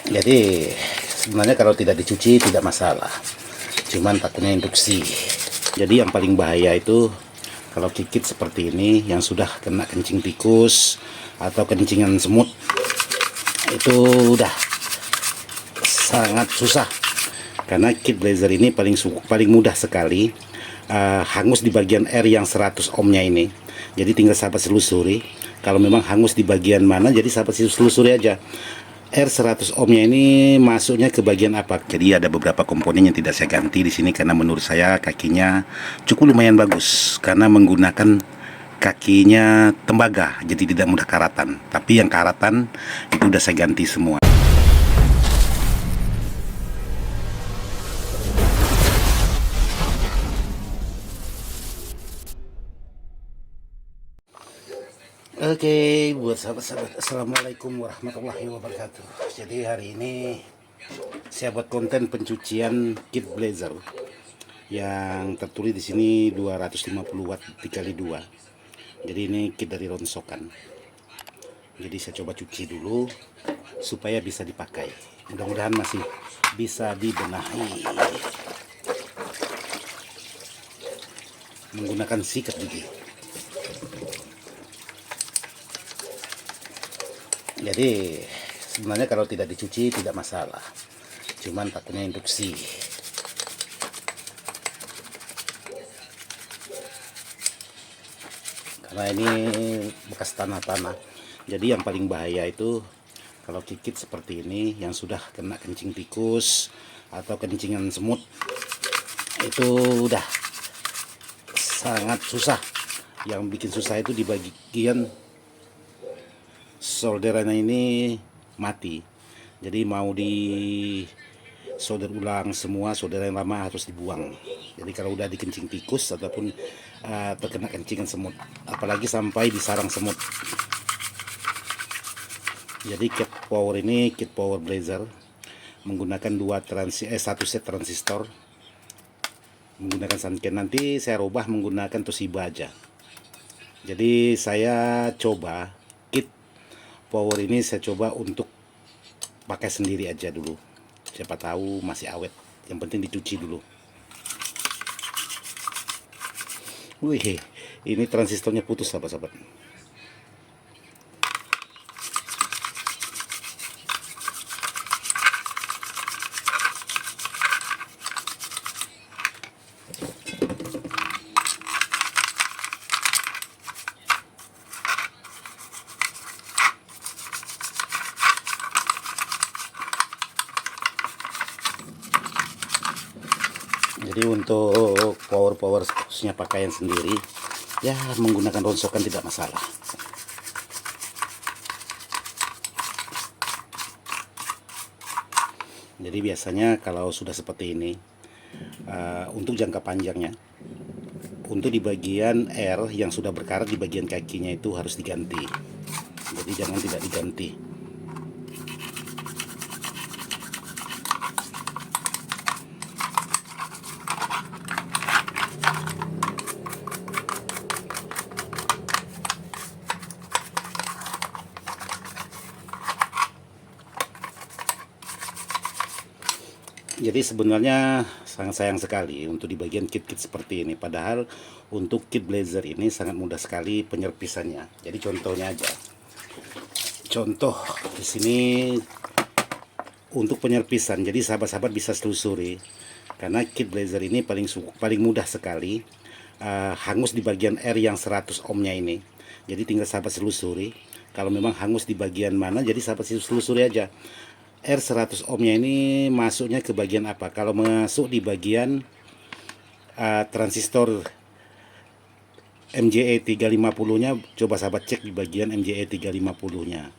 Jadi sebenarnya kalau tidak dicuci tidak masalah, cuman takutnya induksi. Jadi yang paling bahaya itu kalau kikit seperti ini yang sudah kena kencing tikus atau kencingan semut, itu udah sangat susah. Karena kit blazer ini paling mudah sekali hangus di bagian R yang 100 ohmnya ini. Jadi tinggal sahabat selusuri, kalau memang hangus di bagian mana, jadi sahabat selusuri aja R 100 ohmnya ini masuknya ke bagian apa. Jadi ada beberapa komponen yang tidak saya ganti di sini karena menurut saya kakinya cukup lumayan bagus karena menggunakan kakinya tembaga, jadi tidak mudah karatan. Tapi yang karatan itu udah saya ganti semua. Oke, buat sahabat-sahabat, assalamualaikum warahmatullahi wabarakatuh. Jadi hari ini saya buat konten pencucian kit blazer yang tertulis di sini 250 watt dikali 2. Jadi ini kit dari ronsokan. Jadi saya coba cuci dulu supaya bisa dipakai. Mudah-mudahan masih bisa dibenahi menggunakan sikat gigi. Jadi sebenarnya kalau tidak dicuci tidak masalah, cuman takutnya induksi. Karena ini bekas tanah-tanah. Jadi yang paling bahaya itu kalau kikit seperti ini yang sudah kena kencing tikus atau kencingan semut, itu udah sangat susah. Yang bikin susah itu di bagian solderannya ini mati. Jadi mau di solder ulang semua, solderan yang lama harus dibuang. Jadi kalau udah dikencing tikus ataupun terkena kencingan semut, apalagi sampai di sarang semut. Jadi kit power blazer menggunakan satu set transistor menggunakan Sanken. Nanti saya rubah menggunakan Toshiba aja. Jadi saya coba kit power ini untuk pakai sendiri aja dulu, siapa tahu masih awet. Yang penting dicuci dulu. Wih, ini transistornya putus sahabat-sahabat. Jadi untuk power khususnya pakaian sendiri, ya menggunakan ronsokan tidak masalah. Jadi biasanya kalau sudah seperti ini, untuk jangka panjangnya, untuk di bagian R yang sudah berkarat di bagian kakinya itu harus diganti. Jadi jangan tidak diganti. Jadi sebenarnya sangat sayang sekali untuk di bagian kit-kit seperti ini. Padahal untuk kit blazer ini sangat mudah sekali penyerpisannya. Jadi contohnya aja. Contoh di sini untuk penyerpisan. Jadi sahabat-sahabat bisa telusuri. Karena kit blazer ini paling mudah sekali hangus di bagian R yang 100 ohmnya ini. Jadi tinggal sahabat selusuri. Kalau memang hangus di bagian mana, jadi sahabat selusuri aja. R 100 ohmnya ini masuknya ke bagian apa. Kalau masuk di bagian transistor MJE 350 nya, coba sahabat cek di bagian MJE 350 nya.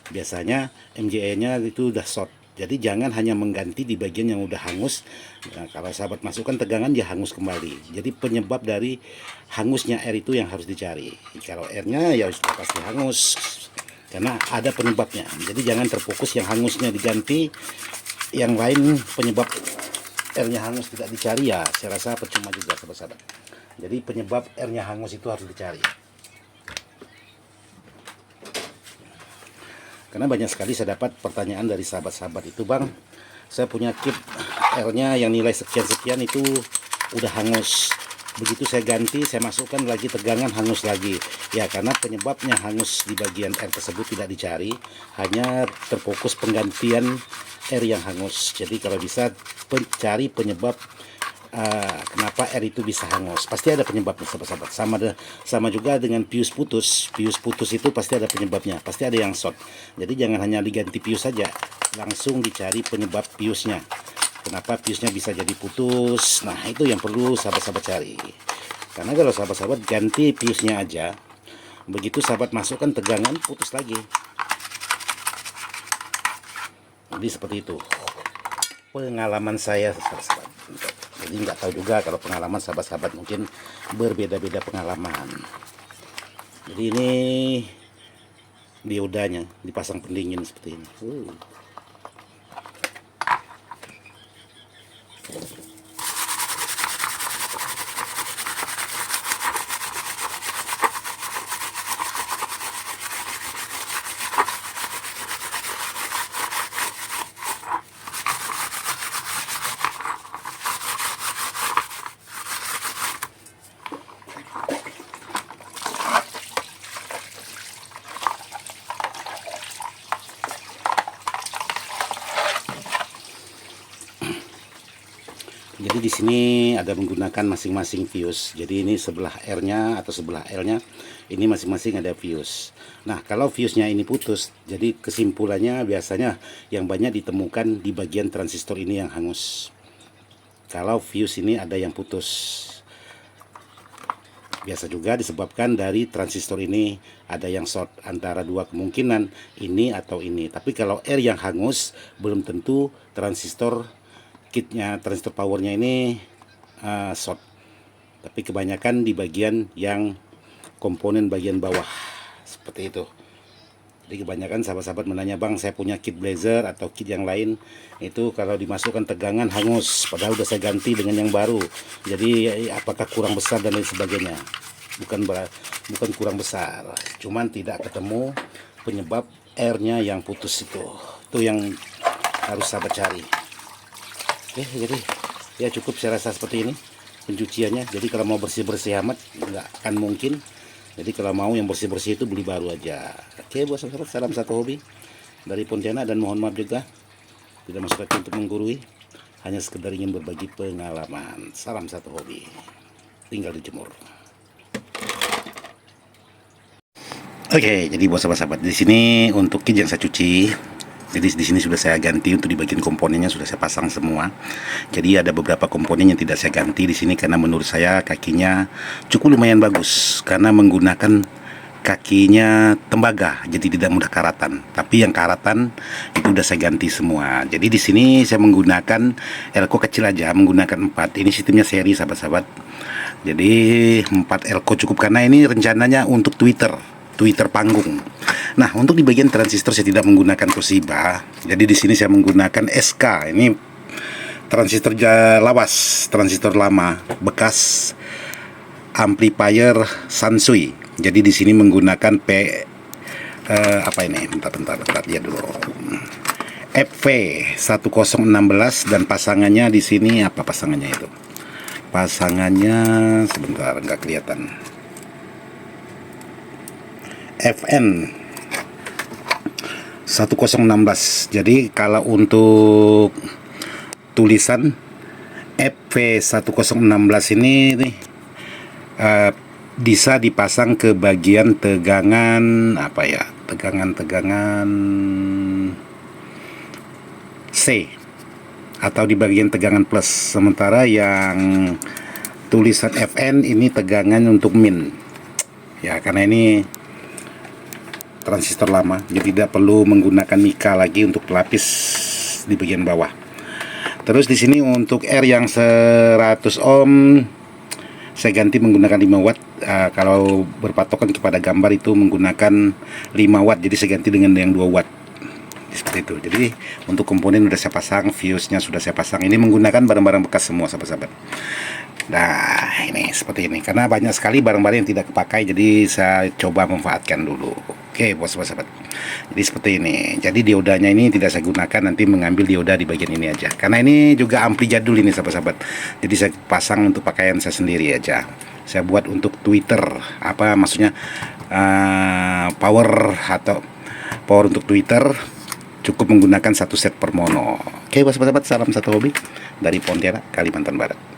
Biasanya MJE nya itu udah short, jadi jangan hanya mengganti di bagian yang udah hangus. Nah, kalau sahabat masukkan tegangan, dia hangus kembali. Jadi penyebab dari hangusnya R itu yang harus dicari. Kalau R nya ya sudah pasti hangus karena ada penyebabnya. Jadi jangan terfokus yang hangusnya diganti, yang lain penyebab R-nya hangus tidak dicari, ya saya rasa percuma juga sahabat-sahabat. Jadi penyebab R-nya hangus itu harus dicari. Karena banyak sekali saya dapat pertanyaan dari sahabat-sahabat itu, Bang, saya punya kit R-nya yang nilai sekian-sekian itu udah hangus. Begitu saya ganti, saya masukkan lagi tegangan, hangus lagi. Ya, karena penyebabnya hangus di bagian R tersebut tidak dicari, hanya terfokus penggantian R yang hangus. Jadi kalau bisa cari penyebab kenapa R itu bisa hangus, pasti ada penyebabnya, sahabat-sahabat. Sama juga dengan fuse putus itu pasti ada penyebabnya, pasti ada yang short. Jadi jangan hanya diganti fuse saja, langsung dicari penyebab fuse-nya, kenapa fuse-nya bisa jadi putus. Nah, itu yang perlu sahabat-sahabat cari. Karena kalau sahabat-sahabat ganti fuse-nya aja, begitu sahabat masukkan tegangan, putus lagi. Jadi seperti itu pengalaman saya, sahabat-sahabat. Jadi nggak tahu juga kalau pengalaman sahabat-sahabat, mungkin berbeda-beda pengalaman. Jadi ini diodanya dipasang pendingin seperti ini. Jadi di sini ada menggunakan masing-masing fuse. Jadi ini sebelah R-nya atau sebelah L-nya, ini masing-masing ada fuse. Nah, kalau fuse-nya ini putus, jadi kesimpulannya biasanya yang banyak ditemukan di bagian transistor ini yang hangus. Kalau fuse ini ada yang putus, biasa juga disebabkan dari transistor ini ada yang short, antara dua kemungkinan, ini atau ini. Tapi kalau R yang hangus, belum tentu transistor kitnya, transistor powernya ini short, tapi kebanyakan di bagian yang komponen bagian bawah seperti itu. Jadi kebanyakan sahabat-sahabat menanya, Bang, saya punya kit Blazer atau kit yang lain, itu kalau dimasukkan tegangan hangus, padahal udah saya ganti dengan yang baru. Jadi apakah kurang besar dan lain sebagainya? Bukan kurang besar, cuman tidak ketemu penyebab R-nya yang putus itu yang harus sahabat cari. Oke, jadi ya cukup saya rasa seperti ini pencuciannya. Jadi kalau mau bersih-bersih amat nggak akan mungkin. Jadi kalau mau yang bersih-bersih itu beli baru aja. Oke, buat sahabat, salam satu hobi dari Pontianak, dan mohon maaf juga tidak maksud aku untuk menggurui, hanya sekedar ingin berbagi pengalaman. Salam satu hobi, tinggal dijemur. Oke, jadi buat sahabat-sahabat, di sini untuk kit yang saya cuci. Jadi di sini sudah saya ganti, untuk di bagian komponennya sudah saya pasang semua. Jadi ada beberapa komponen yang tidak saya ganti di sini karena menurut saya kakinya cukup lumayan bagus, karena menggunakan kakinya tembaga, jadi tidak mudah karatan. Tapi yang karatan itu udah saya ganti semua. Jadi di sini saya menggunakan elko kecil aja, menggunakan 4. Ini sistemnya seri, sahabat-sahabat. Jadi 4 elko cukup, karena ini rencananya untuk Twitter panggung. Nah, untuk di bagian transistor saya tidak menggunakan Toshiba. Jadi di sini saya menggunakan SK. Ini transistor lawas, transistor lama, bekas amplifier Sansui. Jadi di sini menggunakan apa ini? Bentar lihat dulu. FV1016, dan pasangannya di sini apa pasangannya itu? Pasangannya sebentar, nggak kelihatan. FN 1016. Jadi kalau untuk tulisan FV1016 ini bisa dipasang ke bagian tegangan apa ya? Tegangan C atau di bagian tegangan plus. Sementara yang tulisan FN ini tegangan untuk min. Ya, karena ini transistor lama, jadi tidak perlu menggunakan mika lagi untuk pelapis di bagian bawah. Terus di sini untuk R yang 100 ohm saya ganti menggunakan 5 watt. Kalau berpatokan kepada gambar itu menggunakan 5 watt, jadi saya ganti dengan yang 2 watt. Seperti itu. Jadi untuk komponen sudah saya pasang, fuse-nya sudah saya pasang. Ini menggunakan barang-barang bekas semua, sahabat-sahabat. Nah, ini seperti ini. Karena banyak sekali barang-barang yang tidak kepakai, jadi saya coba manfaatkan dulu. Oke, bos-bos. Jadi seperti ini. Jadi diodanya ini tidak saya gunakan, nanti mengambil dioda di bagian ini aja. Karena ini juga ampli jadul ini, sahabat-sahabat. Jadi saya pasang untuk pakaian saya sendiri aja. Saya buat untuk Twitter, apa maksudnya power untuk Twitter. Cukup menggunakan satu set per mono. Oke, bos-bos, salam satu hobi dari Pontianak, Kalimantan Barat.